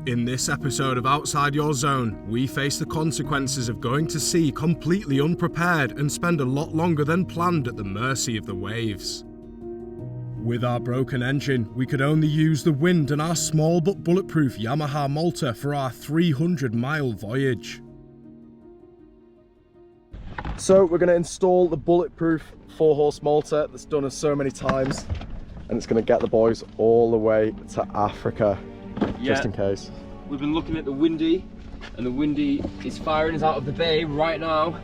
In this episode of Outside Your Zone, we face the consequences of going to sea completely unprepared and spend a lot longer than planned at the mercy of the waves. With our broken engine, we could only use the wind and our small but bulletproof Yamaha Malta for our 300-mile voyage. So we're going to install the bulletproof 4-horse Malta that's done us so many times, and it's going to get the boys all the way to Africa. Just in case. We've been looking at the Windy, and the Windy is firing us out of the bay right now.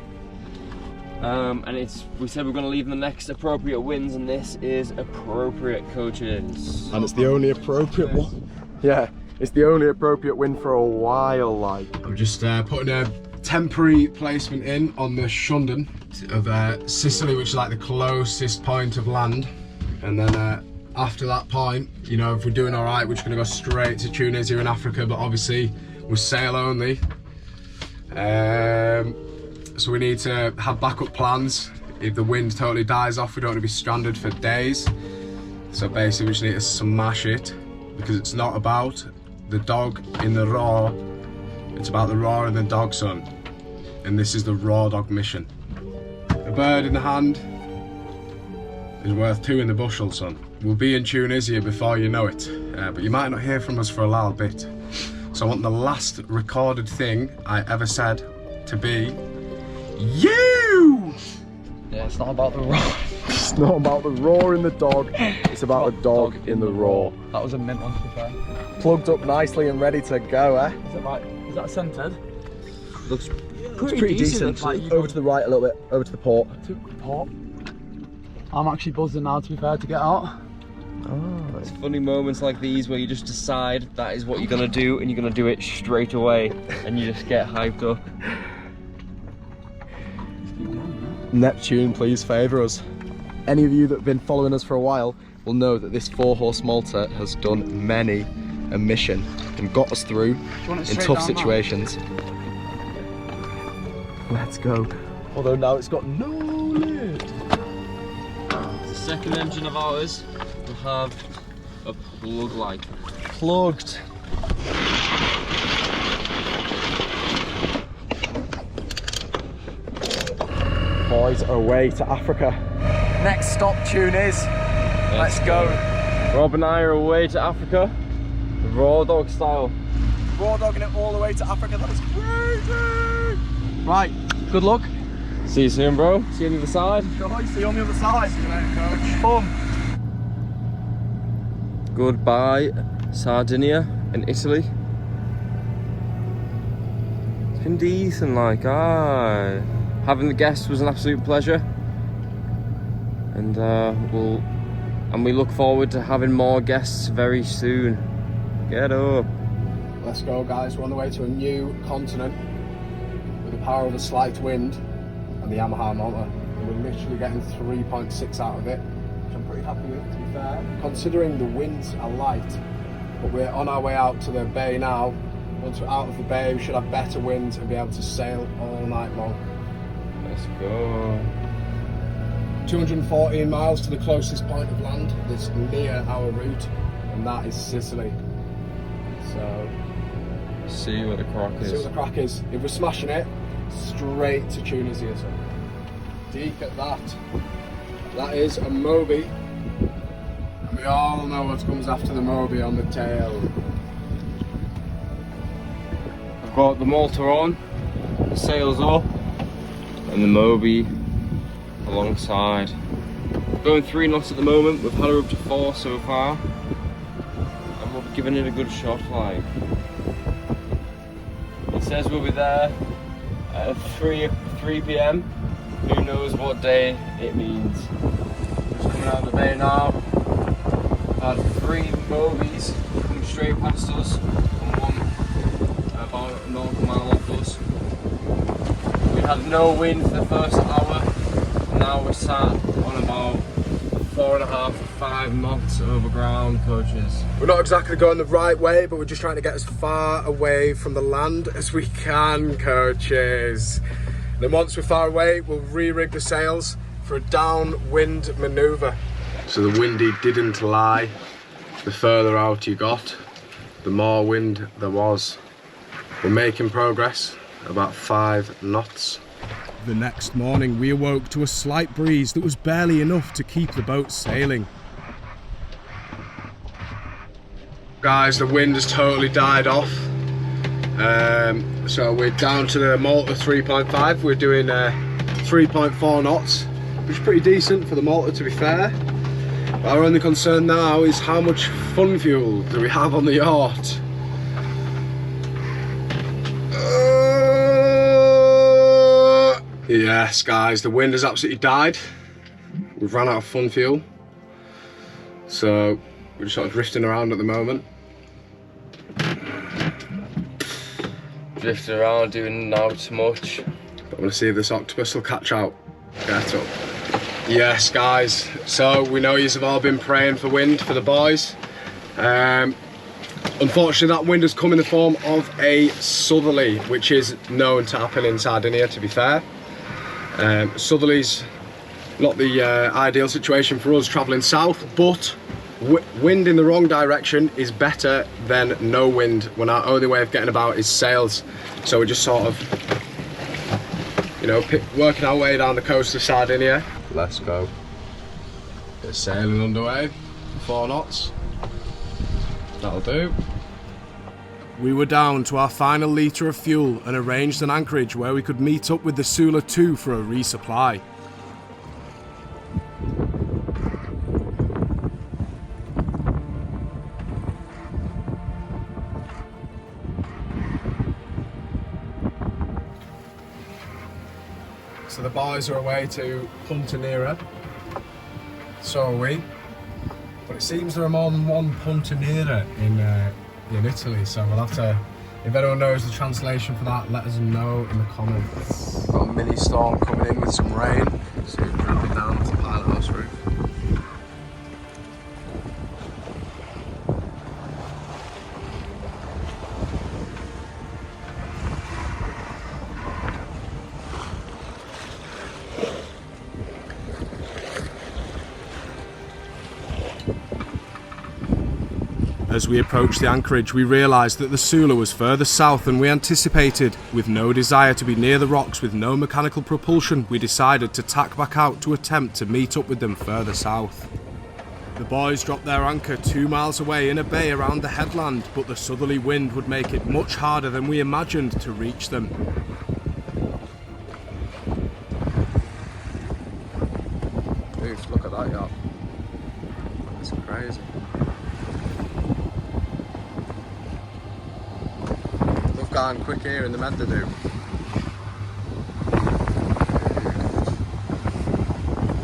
And we said we're going to leave the next appropriate winds, and this is appropriate, coaches. And it's the only appropriate one. Yeah, it's the only appropriate wind for a while, like. I'm just putting a temporary placement in on the Shunden of Sicily, which is like the closest point of land. And then after that point, you know, if we're doing all right, we're just going to go straight to Tunisia in Africa, but obviously we're sail only. So we need to have backup plans. If the wind totally dies off, we don't want to be stranded for days. So basically we just need to smash it, because it's not about the dog in the raw, it's about the raw and the dog, son. And this is the raw dog mission. A bird in the hand is worth 2 in the bushel, son. We'll be in Tunisia before you know it, but you might not hear from us for a little bit. So I want the last recorded thing I ever said to be, you! Yeah, it's not about the roar. It's not about the roar in the dog, it's about the dog in the roar. That was a mint one, to be fair. Plugged up nicely and ready to go, eh? Is that right? Is that centered? Looks Pretty decent. Like over to the right a little bit, over to the port. To the port. I'm actually buzzing now, to be fair, to get out. Oh. It's funny moments like these where you just decide that is what you're gonna do, and you're gonna do it straight away, and you just get hyped up. Neptune, please favour us. Any of you that have been following us for a while will know that this 4-horse Malta has done many a mission and got us through in tough situations. Let's go. Although now it's got no lid. The second engine of ours will have a plug light. Plugged. Boys are away to Africa. Next stop, Tunis. Let's go. Rob and I are away to Africa, raw dog style. Raw dogging it all the way to Africa, that is crazy! Right, good luck. See you soon, bro. See you on the other side. See you on the other side. See you later, coach. Fun. Goodbye, Sardinia and Italy. It's been decent, like, having the guests was an absolute pleasure, and we look forward to having more guests very soon. Get up. Let's go, guys. We're on the way to a new continent with the power of a slight wind and the Yamaha Malta. We're literally getting 3.6 out of it, which I'm pretty happy with, to be fair. Considering the winds are light, but we're on our way out to the bay now. Once we're out of the bay, we should have better winds and be able to sail all night long. Let's go. 214 miles to the closest point of land that's near our route, and that is Sicily. So, see what the crack is. See what the crack is. If we're smashing it, straight to Tunisia. So, deep at that. That is a Moby. And we all know what comes after the Moby on the tail. I've got the Malta on, the sails up, and the Moby alongside. Going 3 knots at the moment. We've had her up to 4 so far, and we're giving it a good shot. Like, it says we'll be there at 3 p.m. Who knows what day it means. Just coming out of the bay now. Had 3 Mobies coming straight past us, and one about a nautical mile off us. We had no wind for the first hour. Now we're sat on about 4.5 to 5 knots over ground, coaches. We're not exactly going the right way, but we're just trying to get as far away from the land as we can, coaches. Then once we're far away, we'll re-rig the sails for a downwind manoeuvre. So the Windy didn't lie. The further out you got, the more wind there was. We're making progress, about 5 knots. The next morning we awoke to a slight breeze that was barely enough to keep the boat sailing. Guys, the wind has totally died off. So we're down to the Malta 3.5. We're doing 3.4 knots, which is pretty decent for the Malta, to be fair. Our only concern now is how much fun fuel do we have on the yacht? Yes, guys, the wind has absolutely died. We've run out of fun fuel. So we're just sort of drifting around at the moment. Drifting around, doing not much. But I'm gonna see if this octopus will catch out. Get up. Yes, guys, so we know you've all been praying for wind for the boys. Unfortunately, that wind has come in the form of a southerly, which is known to happen in Sardinia, to be fair. Southerly's not the ideal situation for us travelling south, but wind in the wrong direction is better than no wind when our only way of getting about is sails. So we're just sort of, you know, working our way down the coast of Sardinia. Let's go. There's sailing underway, 4 knots. That'll do. We were down to our final litre of fuel and arranged an anchorage where we could meet up with the Sula 2 for a resupply. So the boys are away to Punta Nera. So are we. But it seems there are more than one Punta Nera in Italy, so we'll have to, if anyone knows the translation for that, let us know in the comments. Got a mini storm coming in with some rain, so we're dropping down to the pilot house roof. As we approached the anchorage, we realised that the Sula was further south than we anticipated. With no desire to be near the rocks with no mechanical propulsion, we decided to tack back out to attempt to meet up with them further south. The boys dropped their anchor 2 miles away in a bay around the headland, but the southerly wind would make it much harder than we imagined to reach them. Dude, look at that yacht. That's crazy. Gone quick here in the med to do.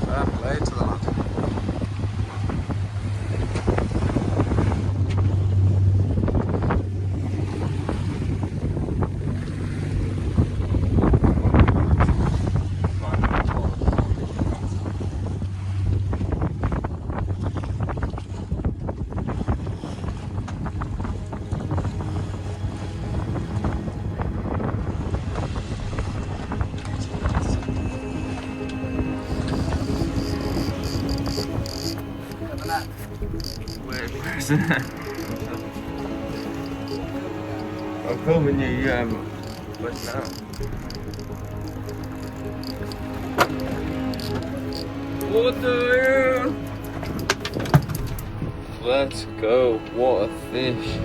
Fair play to the lad. I'm filming you, what's now? What the hell? Let's go, what a fish.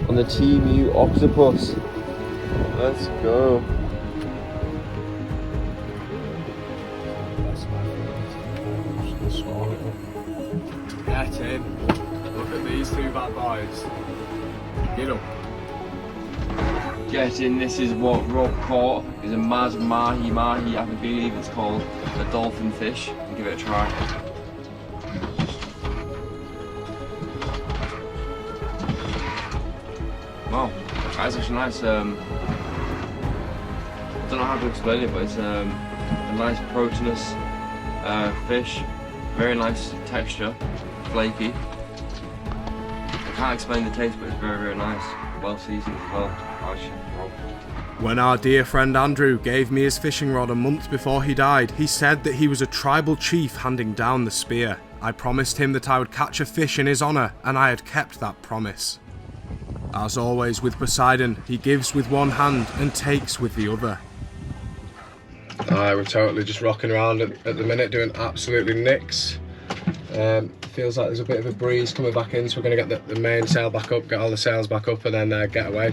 On the TMU octopus. Let's go. Get in. Look at these 2 bad boys. Get up. Get in, this is what Rob caught, is a Maz Mahi Mahi, I believe it's called, a dolphin fish. I'll give it a try. Wow, that's actually nice. I don't know how to explain it, but it's a nice proteinous fish. Very nice texture, flaky. I can't explain the taste, but it's very, very nice. Well seasoned as well. When our dear friend Andrew gave me his fishing rod a month before he died, he said that he was a tribal chief handing down the spear. I promised him that I would catch a fish in his honour, and I had kept that promise. As always with Poseidon, he gives with one hand and takes with the other. Alright, we're totally just rocking around at the minute, doing absolutely nicks. Feels like there's a bit of a breeze coming back in, so we're going to get the main sail back up, get all the sails back up, and then get away.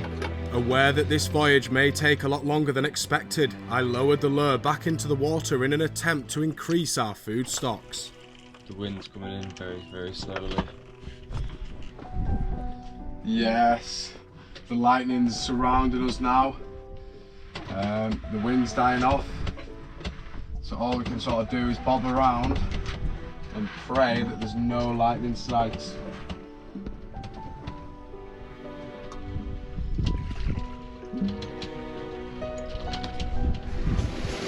Aware that this voyage may take a lot longer than expected, I lowered the lure back into the water in an attempt to increase our food stocks. The wind's coming in very, very slowly. Yes, the lightning's surrounding us now. The wind's dying off, so all we can sort of do is bob around and pray that there's no lightning strikes.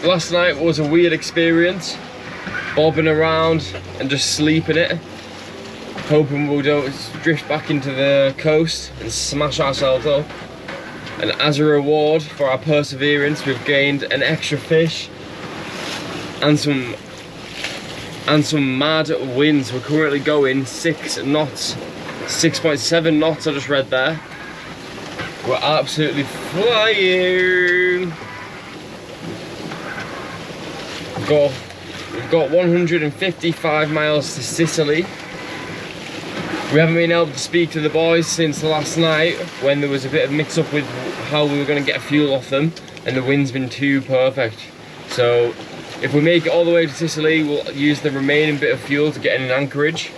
Last night was a weird experience, bobbing around and just sleeping it, hoping we don't drift back into the coast and smash ourselves up. And as a reward for our perseverance, we've gained an extra fish and some mad winds. We're currently going 6 knots, 6.7 knots I just read there. We're absolutely flying. We've got 155 miles to Sicily. We haven't been able to speak to the boys since last night when there was a bit of mix up with how we were going to get fuel off them, and the wind's been too perfect. So if we make it all the way to Sicily, we'll use the remaining bit of fuel to get in an anchorage,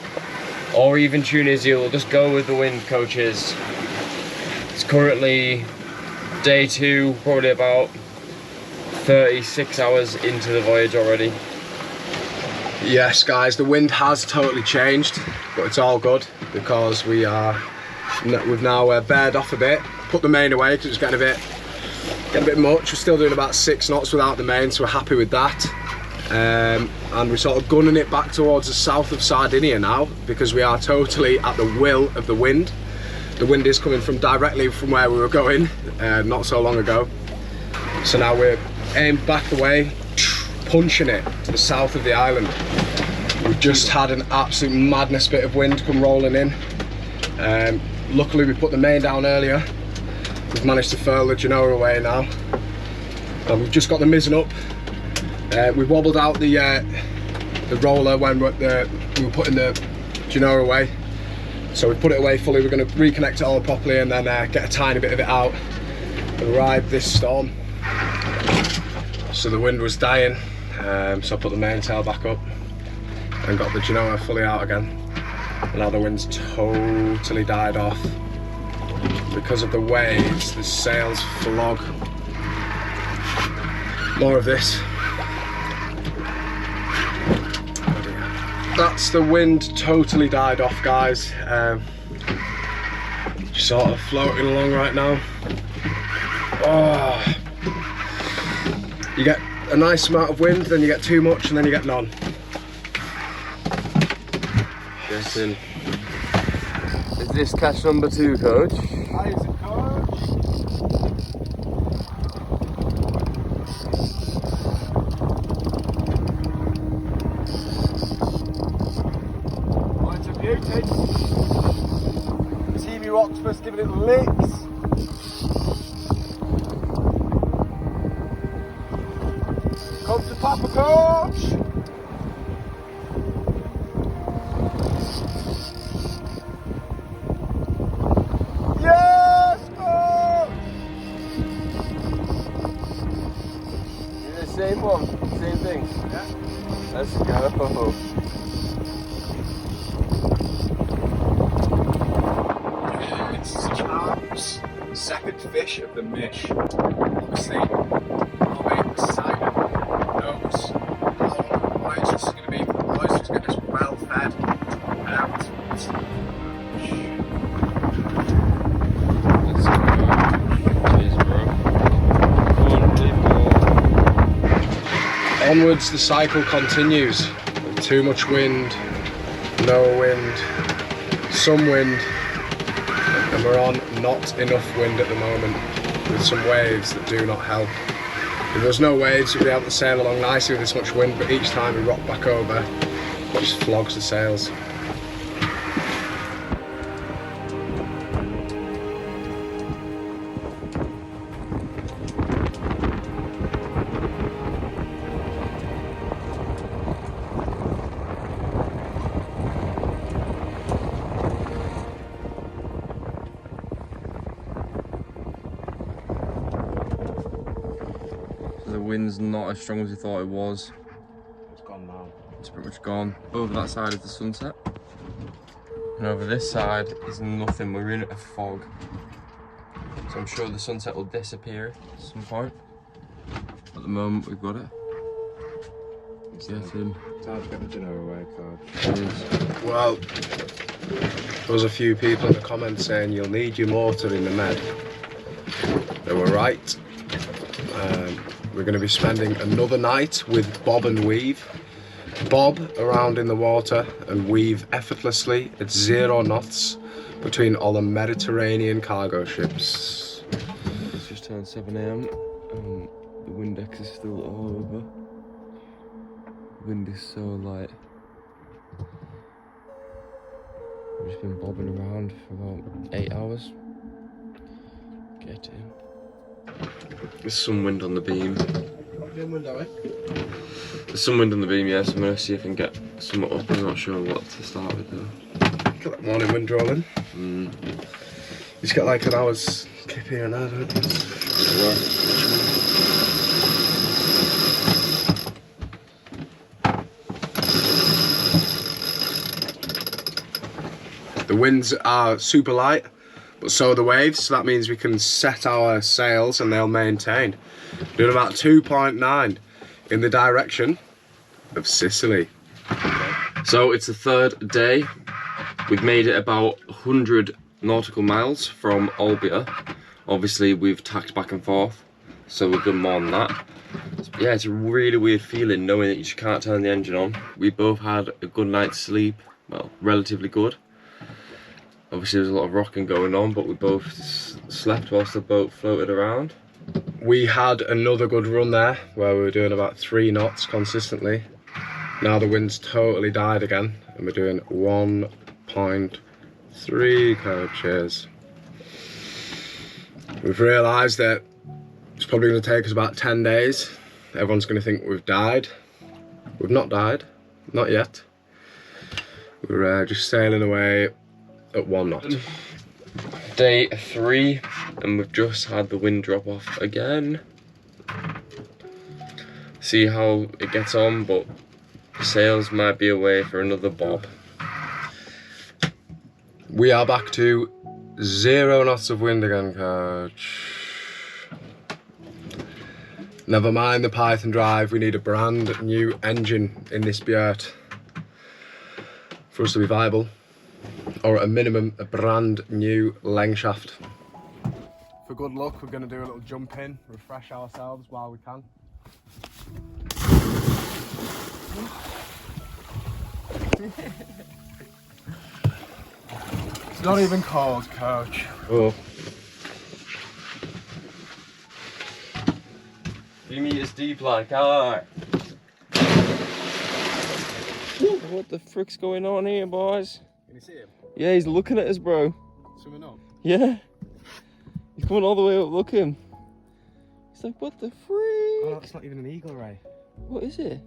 or even Tunisia. We'll just go with the wind, coaches. It's currently day 2, probably about 36 hours into the voyage already. Yes guys, the wind has totally changed, but it's all good because we've now bared off a bit, put the main away because it's getting a bit much. We're still doing about 6 knots without the main, so we're happy with that. And we're sort of gunning it back towards the south of Sardinia now because we are totally at the will of the wind. The wind is coming from directly from where we were going not so long ago. So now we're aimed back the way, punching it to the south of the island. We've just had an absolute madness bit of wind come rolling in. Luckily we put the main down earlier. We've managed to furl the Genoa away now. And we've just got the mizzen up. We wobbled out the roller when we were putting the Genoa away. So we put it away fully. We're going to reconnect it all properly and then get a tiny bit of it out and ride this storm. So the wind was dying, so I put the mainsail back up and got the Genoa fully out again. And now the wind's totally died off. Because of the waves, the sails flog. More of this. That's the wind totally died off, guys. Just sort of floating along right now. Oh. You get a nice amount of wind, then you get too much, and then you get none. Listen, is this catch number 2, coach? Hi, is it, coach? Oh, it's a beauty. Teamy Octopus giving it licks. Come to Papa, coach! Yes, coach! You're the same one, same thing. Yeah. Let's go. It's Charles' second fish of the mish. Obviously, our mate Poseidon knows how what it's just going to be for the boys to get us well fed out. Let's go. Cheers, bro. Unbelievable. Onwards, the cycle continues. With too much wind, no wind, some wind, and we're on not enough wind at the moment, with some waves that do not help. If there was no waves, we'd be able to sail along nicely with this much wind, but each time we rock back over, it just flogs the sails. the wind's not as strong as we thought it was. It's gone now. It's pretty much gone. Over that side is the sunset. And over this side is nothing. We're in a fog. So I'm sure the sunset will disappear at some point. At the moment, we've got it. Get in. It's hard to get the dinner away, God. It is. Well, there was a few people in the comments saying you'll need your motor in the med. They were right. We're going to be spending another night with Bob and Weave. Bob around in the water and weave effortlessly at 0 knots between all the Mediterranean cargo ships. It's just turned 7 AM and the Windex is still all over. The wind is so light. We've just been bobbing around for about 8 hours. Get in. There's some wind on the beam. There's some wind on the beam, yes. I'm going to see if I can get some up. I'm not sure what to start with though. Look at that morning wind rolling. You just get like an hour's kip here and there, don't you? The winds are super light, but so are the waves, so that means we can set our sails and they'll maintain. Doing about 2.9 in the direction of Sicily. So it's the 3rd day. We've made it about 100 nautical miles from Olbia. Obviously we've tacked back and forth, so we've done more than that. Yeah, it's a really weird feeling knowing that you just can't turn the engine on. We both had a good night's sleep, well, relatively good. Obviously there's a lot of rocking going on, but we both slept whilst the boat floated around. We had another good run there where we were doing about 3 knots consistently. Now the wind's totally died again and we're doing 1.3 coaches. We've realised that it's probably going to take us about 10 days. Everyone's going to think we've died. We've not died, not yet. We're just sailing away at 1 knot. Day 3, and we've just had the wind drop off again. See how it gets on, but sails might be away for another bob. We are back to 0 knots of wind again, coach. Never mind the Python drive, we need a brand new engine in this Björt for us to be viable. Or at a minimum, a brand new length shaft. For good luck, we're going to do a little jump in, refresh ourselves while we can. It's not even cold, coach. Oh. 3 meters deep, like, alright. What the frick's going on here, boys? Can you see him? Yeah, he's looking at us, bro. Swimming up? Yeah. He's coming all the way up, look him. He's like, what the frick? Oh, it's not even an eagle ray. What is it?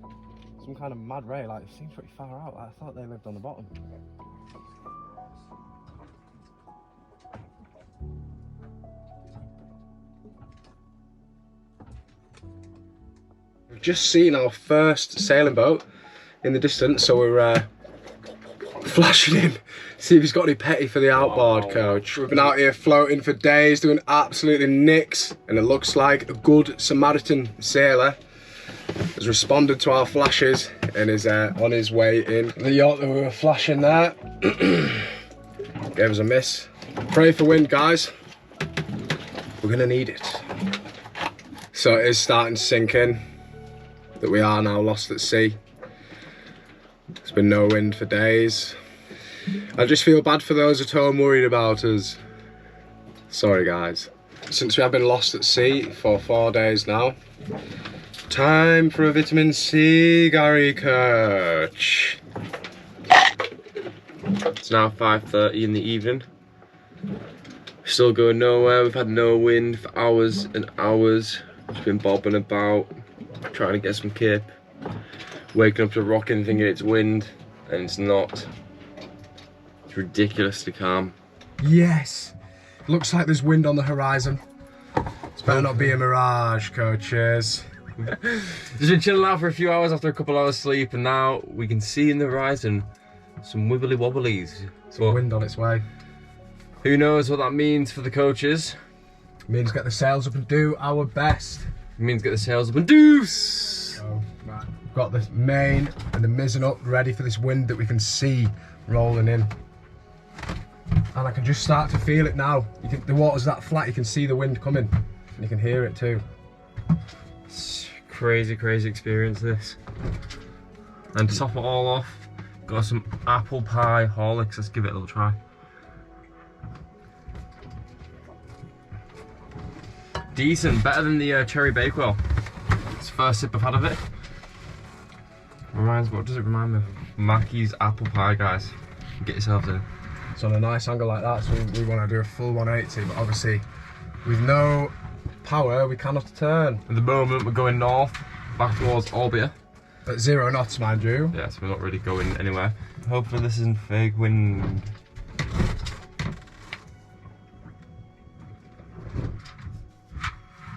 Some kind of mad ray, like, it seems pretty far out. I thought they lived on the bottom. We've just seen our first sailing boat in the distance, so we're flashing in, see if he's got any petty for the outboard, coach. We've been out here floating for days, doing absolutely nicks, and it looks like a good Samaritan sailor has responded to our flashes and is on his way in. The yacht that we were flashing there gave us a miss. Pray for wind, guys. We're gonna need it. So it is starting to sink in that we are now lost at sea. There's been no wind for days. I just feel bad for those at home worried about us. Sorry, guys. Since we have been lost at sea for 4 days now, time for a vitamin C, Gary coach. It's now 5:30 in the evening. Still going nowhere. We've had no wind for hours and hours. Just been bobbing about, trying to get some kip. Waking up to rocking, thinking it's wind, and it's not. It's ridiculously calm. Yes! Looks like there's wind on the horizon. It's better not be a mirage, coaches. Just been chilling out for a few hours after a couple hours sleep, and now we can see in the horizon some wibbly wobblies. Some wind on its way. Who knows what that means for the coaches? It means get the sails up and do our best. It means get the sails up and deuce! So, right, got the main and the mizzen up ready for this wind that we can see rolling in. And I can just start to feel it now. The water's that flat, you can see the wind coming. And you can hear it too. It's crazy, crazy experience this. And to top it all off, got some apple pie Horlicks. Let's give it a little try. Decent, better than the cherry bakewell. It's the first sip I've had of it. What does it remind me of? Mackey's apple pie, guys. Get yourselves in. It's on a nice angle like that, so we want to do a full 180, but obviously with no power we cannot turn. At the moment we're going north, back towards Orbia. At 0 knots, mind you. Yeah, so we're not really going anywhere. Hopefully this isn't fake wind.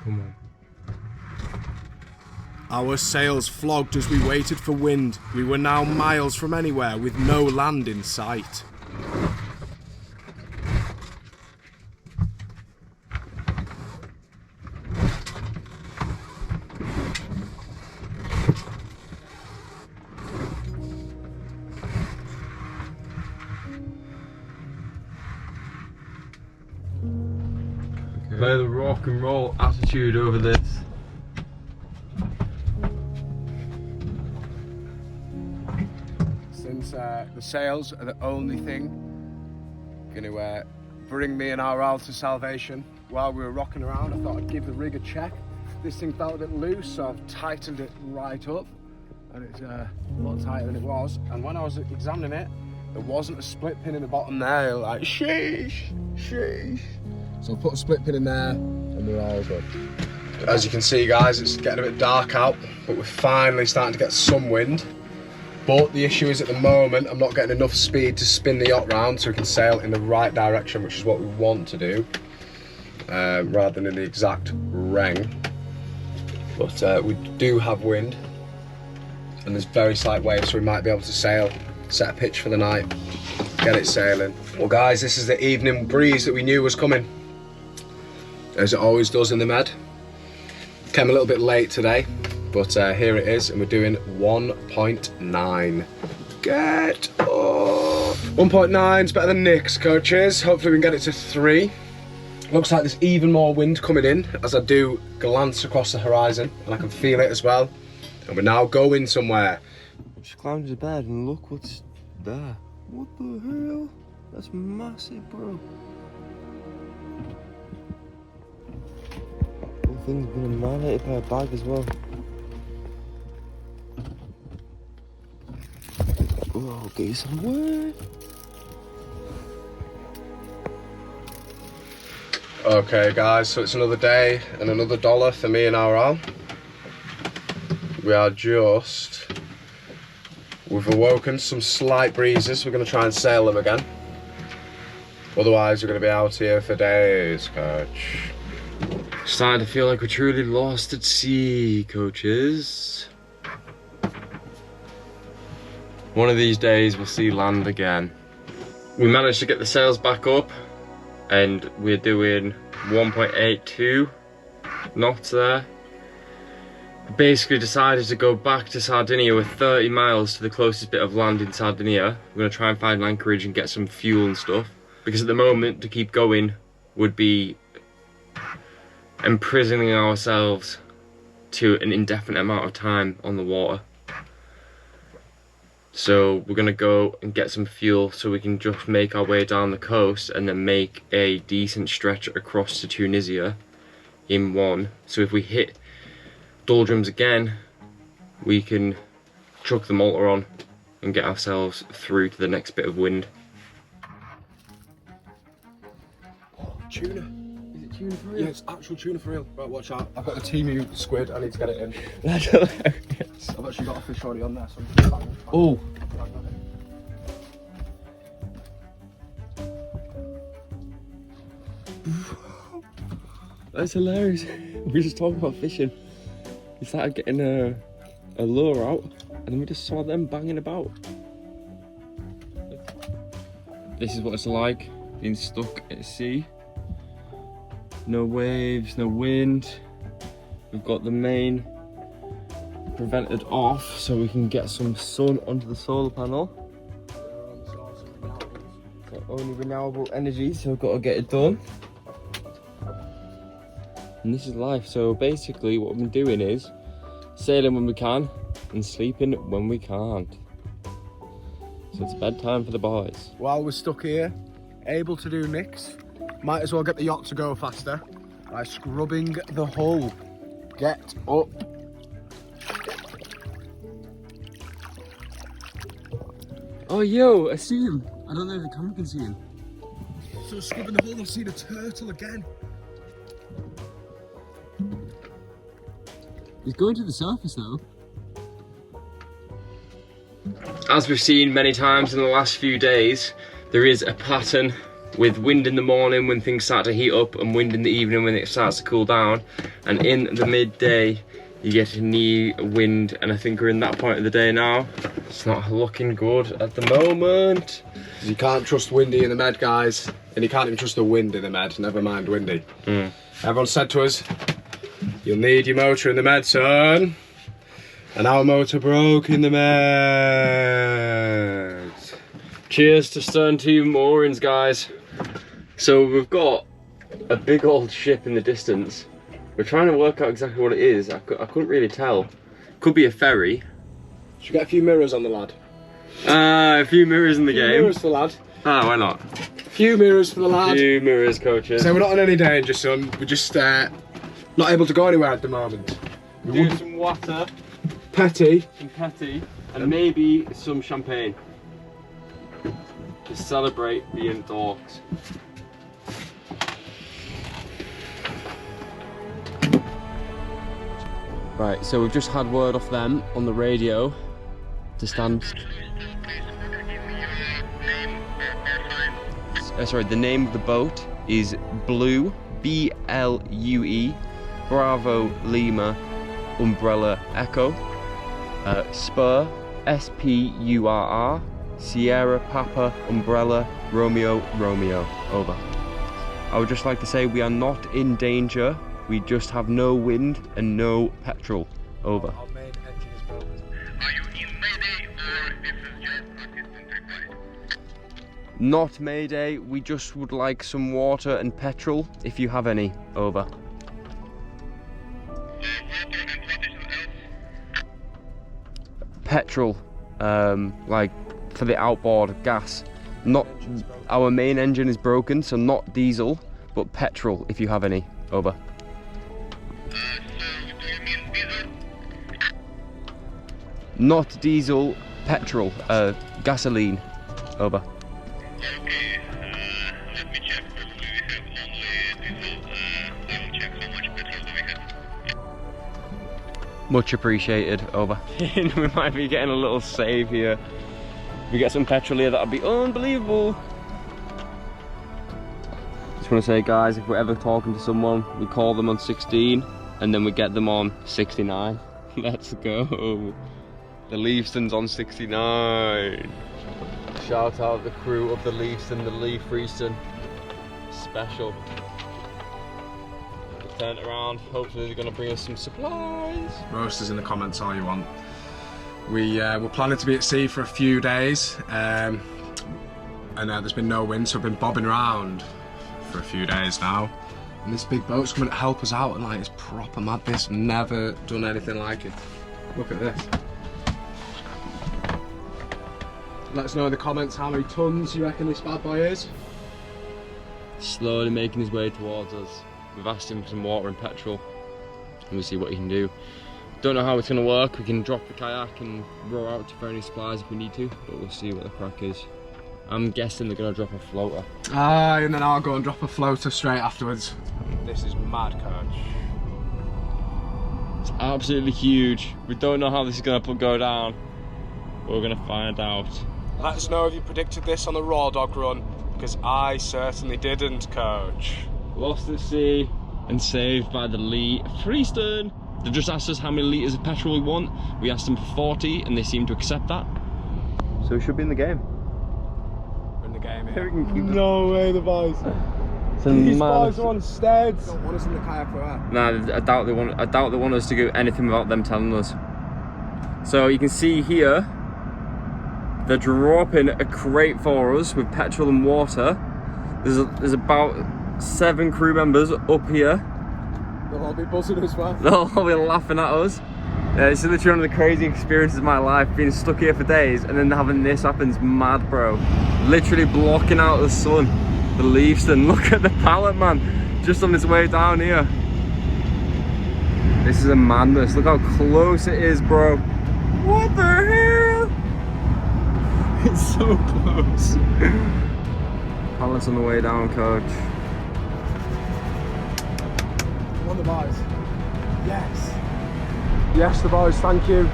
Come on. Our sails flogged as we waited for wind. We were now miles from anywhere with no land in sight. Play the rock and roll attitude over this. Since the sails are the only thing going to bring me and our owl to salvation, while we were rocking around, I thought I'd give the rig a check. This thing felt a bit loose, so I've tightened it right up, and it's a lot tighter than it was. And when I was examining it, there wasn't a split pin in the bottom there. Like, sheesh, sheesh. So I put a split pin in there, and we're all good. As you can see, guys, it's getting a bit dark out, but we're finally starting to get some wind. But the issue is, at the moment, I'm not getting enough speed to spin the yacht round so we can sail in the right direction, which is what we want to do, rather than in the exact ring. But we do have wind, and there's very slight waves, so we might be able to sail, set a pitch for the night, get it sailing. Well, guys, this is the evening breeze that we knew was coming, as it always does in the Med. Came a little bit late today, but here it is, and we're doing 1.9. Get up! 1.9 is better than Nick's, coaches. Hopefully we can get it to 3. Looks like there's even more wind coming in as I do glance across the horizon, and I can feel it as well. And we're now going somewhere. Just climbed to the bed and look what's there. What the hell? That's massive, bro. The thing's been annihilated by a bag as well. Oh, get you some wood. Okay, guys, so it's another day and another dollar for me and our Al. We've awoken some slight breezes. We're going to try and sail them again. Otherwise, we're going to be out here for days, coach. Starting to feel like we're truly lost at sea, coaches. One of these days we'll see land again. We managed to get the sails back up, and we're doing 1.82 knots there. Basically decided to go back to Sardinia with 30 miles to the closest bit of land in Sardinia. We're going to try and find an anchorage and get some fuel and stuff, because at the moment to keep going would be imprisoning ourselves to an indefinite amount of time on the water. So we're going to go and get some fuel so we can just make our way down the coast and then make a decent stretch across to Tunisia in one. So if we hit doldrums again, we can chuck the motor on and get ourselves through to the next bit of wind. Oh, tuna. Is it tuna for real? Yeah, it's actual tuna for real. Right, watch out. I've got a teemu squid. I need to get it in. That's hilarious. I've actually got a fish already on there. So Oh. That's hilarious. We're just talking about fishing. He started getting a lure out, and then we just saw them banging about. This is what it's like being stuck at sea. No waves, no wind. We've got the main prevented off so we can get some sun onto the solar panel. Got only renewable energy, so we've got to get it done. And this is life. So basically what we've been doing is sailing when we can and sleeping when we can't. So it's bedtime for the boys. While we're stuck here, able to do nicks, might as well get the yacht to go faster by scrubbing the hull. Get up. Oh yo, I see him. I don't know if the camera can see him. So scrubbing the hull, I've seen a turtle again. He's going to the surface though. As we've seen many times in the last few days, there is a pattern with wind in the morning when things start to heat up and wind in the evening when it starts to cool down. And in the midday, you get a knee wind, and I think we're in that point of the day now. It's not looking good at the moment. You can't trust windy in the med, guys. And you can't even trust the wind in the med, never mind windy. Everyone said to us, you'll need your motor in the med, son. And our motor broke in the med. Cheers to stern to moorings, guys. So we've got a big old ship in the distance. We're trying to work out exactly what it is. I couldn't really tell. Could be a ferry. Should we get a few mirrors on the lad? A few mirrors in the game. Mirrors for the lad. Ah, why not? A few mirrors for the lad. A few mirrors, coaches. So we're not in any danger, son. We're just not able to go anywhere at the moment. Do some water, Petty. some petty, and maybe some champagne. To celebrate being dogs. Right, so we've just had word off them on the radio to stand. Sorry, the name of the boat is Blue, B-L-U-E, Bravo Lima, Umbrella Echo, Spurr, S-P-U-R-R, Sierra Papa Umbrella Romeo Romeo. Over. I would just like to say we are not in danger. We just have no wind and no petrol. Over. Our main engine is broken. Are you in Mayday or this is just assistant required? Not Mayday, we just would like some water and petrol if you have any. Over. Water and what is else? Petrol, like for the outboard gas. Not our main engine is broken, so not diesel, but petrol if you have any. Over. So do you mean diesel? Not diesel, petrol, gasoline. Over. Okay, let me check. Hopefully we have only diesel. I will check how much petrol do we have. Much appreciated. Over. We might be getting a little save here. If we get some petrol here, that'd be unbelievable. Just want to say, guys, if we're ever talking to someone, we call them on 16 and then we get them on 69. Let's go. The Leafston's on 69. Shout out the crew of the Leafston, the Lee Freeston special. Just turn it around. Hopefully they're going to bring us some supplies. Roasters in the comments all you want. We're planning to be at sea for a few days, and there's been no wind, so we've been bobbing around for a few days now. And this big boat's coming to help us out, and like, it's proper madness. Never done anything like it. Look at this. Let us know in the comments how many tons you reckon this bad boy is. Slowly making his way towards us. We've asked him for some water and petrol, and we'll see what he can do. Don't know how it's going to work. We can drop the kayak and row out for any supplies if we need to, but we'll see what the crack is. I'm guessing they're going to drop a floater. Aye, and then I'll go and drop a floater straight afterwards. This is mad, coach. It's absolutely huge. We don't know how this is going to go down, but we're going to find out. Let us know if you predicted this on the Raw Dog run, because I certainly didn't, coach. Lost at sea and saved by the Lee Freeston. They've just asked us how many litres of petrol we want. We asked them for 40 and they seem to accept that. So we should be in the game. We're in the game here. No way, the boys. These boys are on steads. Don't want us in the kayak for that. Nah, I doubt they want us to do anything without them telling us. So you can see here, they're dropping a crate for us with petrol and water. There's about 7 crew members up here. They'll all be buzzing as well. They'll all be laughing at us. It's literally one of the crazy experiences of my life, being stuck here for days and then having this happens. Mad, bro. Literally blocking out the sun, the leaves, and look at the pallet, man, just on its way down here. This is a madness. Look how close it is, bro. What the hell? It's so close. Pallets on the way down, coach. Come on, the boys. Yes. Yes, the boys, thank you.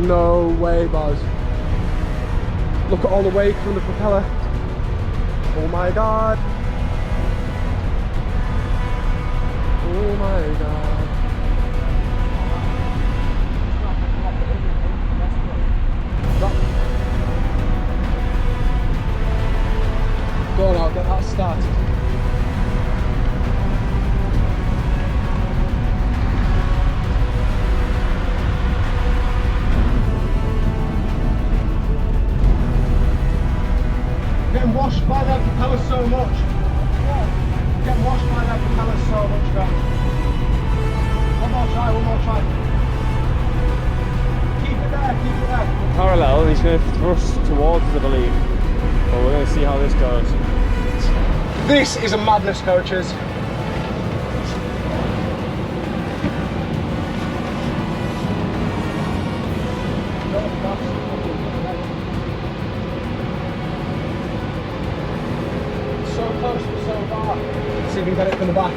No way, boys. Look at all the wake from the propeller. Oh my god. Oh my god. Go on, I'll get that started. Getting washed by that propeller so much. Getting washed by that propeller so much, guys. One more try. Keep it there. Parallel, he's going to thrust towards us, I believe. But we're going to see how this goes. This is a madness, coaches. So close but so far. Let's see if we can get it from the back.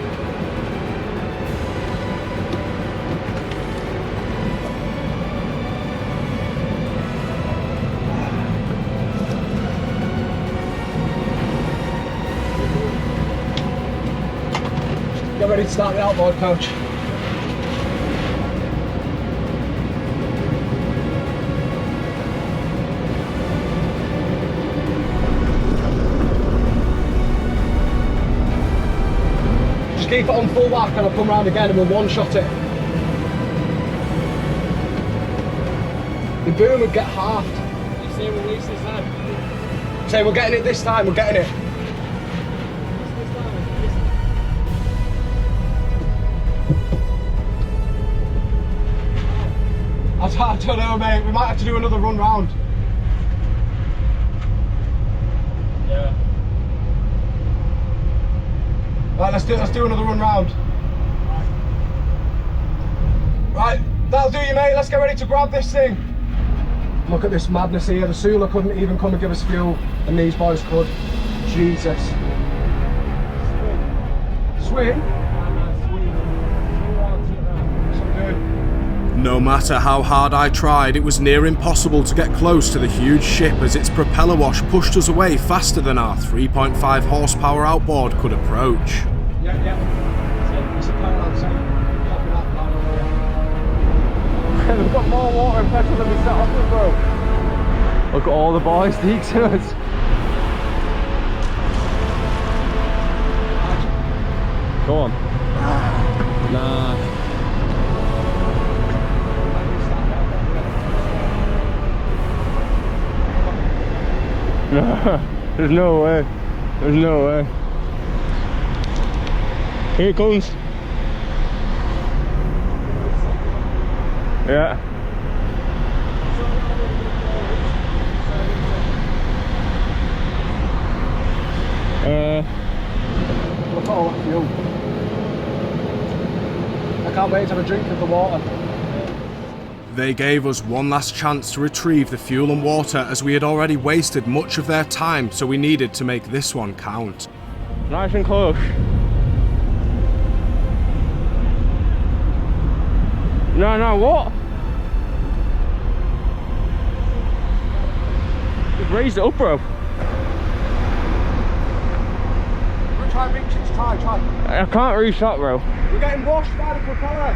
Get ready to start the outboard, coach. Just keep it on full whack and I'll come round again and we'll one-shot it. The boom would get halved. You say release this time? Say we're getting it this time, we're getting it. I don't know, mate. We might have to do another run round. Yeah. Right, let's do another run round. Right, that'll do you, mate. Let's get ready to grab this thing. Look at this madness here. The Sula couldn't even come and give us fuel, and these boys could. Jesus. Swim? No matter how hard I tried, it was near impossible to get close to the huge ship as its propeller wash pushed us away faster than our 3.5 horsepower outboard could approach. Yeah. We've got more water and petrol than we set off with, bro. Look at all the boys, Deeks in us. Go on. Nah. There's no way. There's no way. Here it comes. Yeah. Look at all that fuel. I can't wait to have a drink of the water. They gave us one last chance to retrieve the fuel and water as we had already wasted much of their time, so we needed to make this one count. Nice and close. No, what? You've raised it up, bro. try reach it, try. I can't reach that, bro. We're getting washed by the propeller.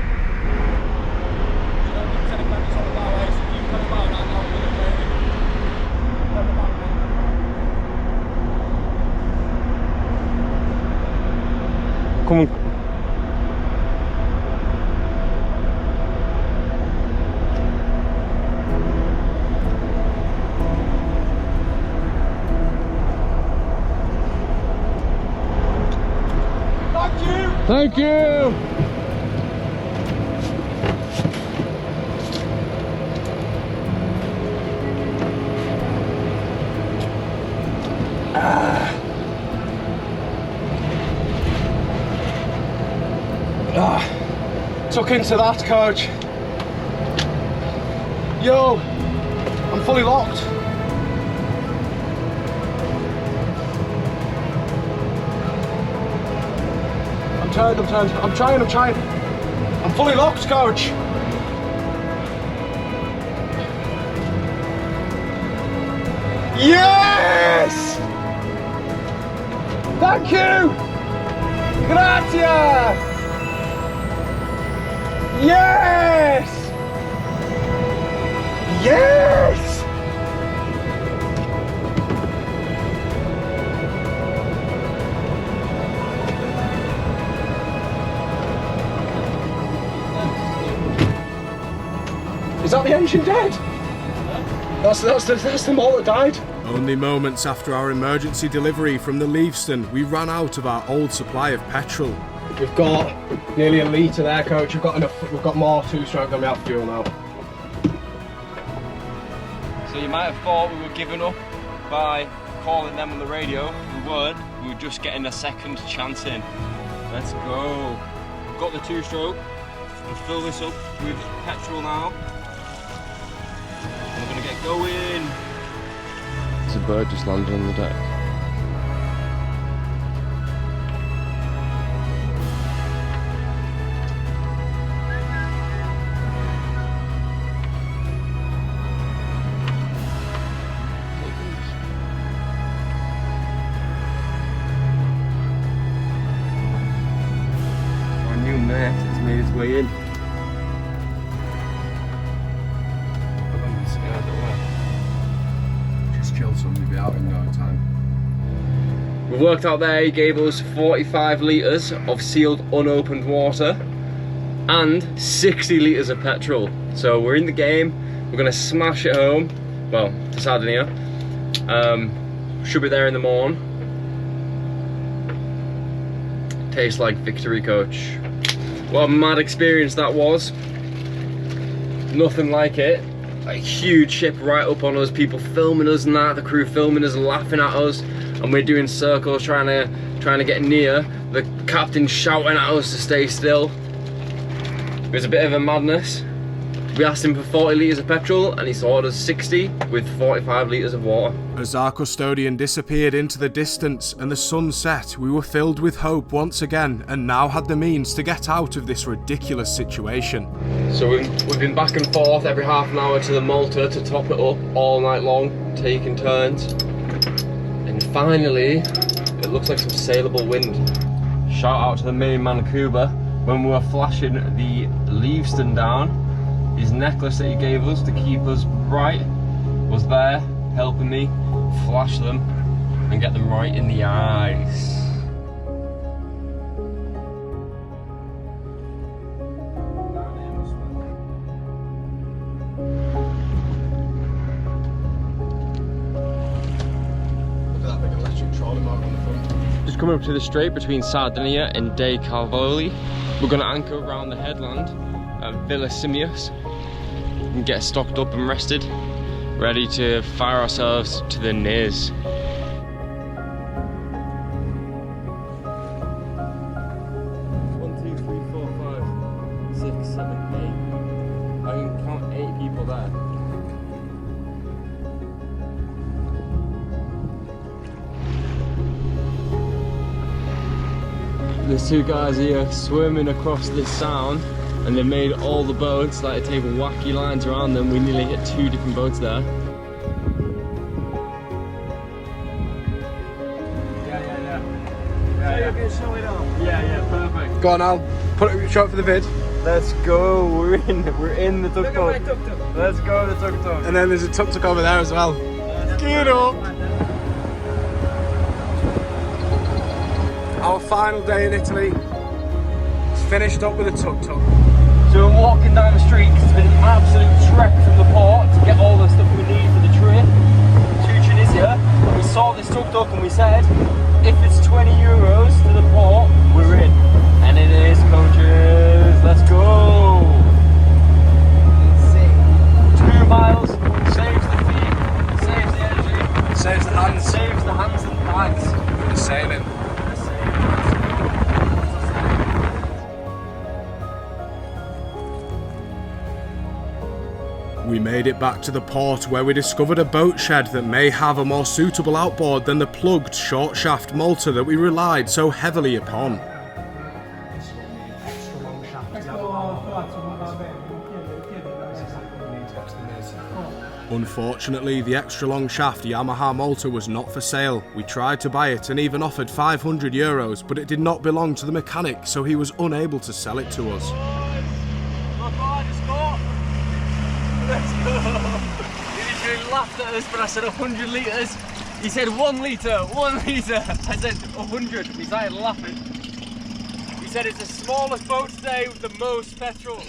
Come on. Thank you! Tuck into that, coach. Yo, I'm fully locked. I'm turned. I'm trying. I'm fully locked, coach. Yes! Thank you! Grazie! Yes! Yes! Is that the engine dead? That's the motor died. Only moments after our emergency delivery from the Leaveston, we ran out of our old supply of petrol. We've got nearly a litre there, coach. We've got enough. We've got more two-stroke than we have fuel now. So you might have thought we were giving up by calling them on the radio. We weren't. We were just getting a second chance in. Let's go. We've got the two-stroke. We'll fill this up with petrol now. We're gonna get going. There's a bird just landed on the deck. Our new mate has made his way in. Just chill, son. We'll be out in no time. We worked out there, he gave us 45 litres of sealed unopened water and 60 litres of petrol. So we're in the game, we're gonna smash it home, well, to Sardinia. Should be there in the morning. Tastes like victory, coach. What a mad experience that was. Nothing like it. A huge ship right up on us, people filming us and that, the crew filming us, laughing at us, and we're doing circles trying to get near. The captain shouting at us to stay still. It was a bit of a madness. We asked him for 40 litres of petrol and he sorted us 60 with 45 litres of water. As our custodian disappeared into the distance and the sun set, we were filled with hope once again and now had the means to get out of this ridiculous situation. So we've been back and forth every half an hour to the Malta to top it up all night long, taking turns. And finally, it looks like some saleable wind. Shout out to the main man Cuba. When we were flashing the Leaveston down, his necklace that he gave us to keep us right was there, helping me flash them and get them right in the eyes. Look at that big electric trolley mark on the front. Just coming up to the strait between Sardinia and Dei Calvoli. We're going to anchor around the headland at Villa Simius and get stocked up and rested, ready to fire ourselves to the Niz. I can count 8 people there. There's 2 guys here swimming across this sound, and they've made all the boats, like, they take wacky lines around them. We nearly hit 2 different boats there. Yeah. show it off. Yeah, perfect. Go on, Al. Put it short for the vid. Let's go. We're in the tuk-tuk. Look at my tuk-tuk. Let's go the tuk-tuk. And then there's a tuk-tuk over there as well. Get up. Our final day in Italy. It's finished up with a tuk-tuk. So we're walking down the street because it's been an absolute trek from the port to get all the stuff we need for the trip to Tunisia. We saw this tuk-tuk and we said, if it's 20 euros to the port, we're in. And it is, coaches. Let's go. 2 miles saves the feet, saves the energy, Saves the hands. saves the hands and bags. The sailing. We made it back to the port where we discovered a boat shed that may have a more suitable outboard than the plugged short shaft Malta that we relied so heavily upon. Unfortunately, the extra long shaft Yamaha Malta was not for sale. We tried to buy it and even offered 500 euros, but it did not belong to the mechanic, so he was unable to sell it to us. Look, I just got. Let's go. He literally laughed at us, but I said 100 litres. He said 1 litre, 1 litre. I said 100. He started laughing. He said it's the smallest boat today with the most petrol.